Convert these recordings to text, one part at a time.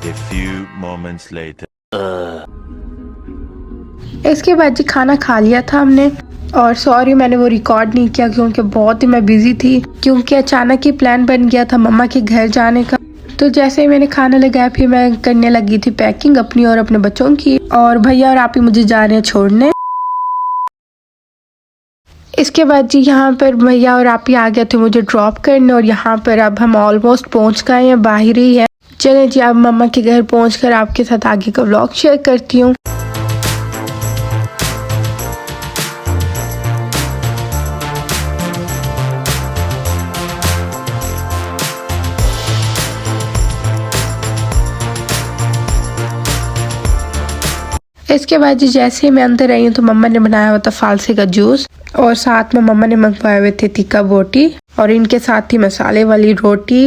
A few moments later. इसके बाद जी खाना खा लिया था हमने। और सॉरी मैंने वो रिकॉर्ड नहीं किया क्योंकि बहुत ही मैं बिजी थी, क्योंकि अचानक ही प्लान बन गया था मम्मा के घर जाने का। तो जैसे ही मैंने खाना लगाया फिर मैं करने लगी थी पैकिंग अपनी और अपने बच्चों की। और भैया और आप ही मुझे जा रहे हैं छोड़ने। इसके बाद जी यहाँ पर भैया और आप ही आ गए थे मुझे ड्रॉप करने, और यहाँ पर अब हम ऑलमोस्ट पहुँच गए हैं, बाहर ही है। चलें जी अब मम्मा के घर पहुँचकर आपके साथ आगे का व्लॉग शेयर करती हूँ। इसके बाद जी जैसे ही मैं अंदर आई हूँ तो मम्मा ने बनाया हुआ था फालसे का जूस, और साथ में मम्मा ने मंगवाए हुए थे तिक्का बोटी, और इनके साथ थी मसाले वाली रोटी।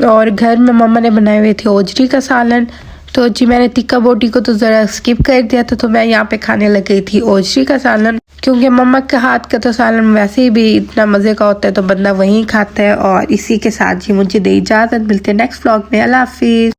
और घर में मम्मा ने बनाए हुए थे ओजरी का सालन। तो जी मैंने तिक्का बोटी को तो ज़रा स्किप कर दिया था, तो मैं यहाँ पे खाने लग गई थी ओजरी का सालन, क्योंकि मम्मा के हाथ का तो सालन वैसे ही भी इतना मज़े का होता है तो बंदा वहीं खाता है। और इसी के साथ जी मुझे दे इजाज़त, मिलते हैं नेक्स्ट व्लॉग में। अल्लाह हाफिज़।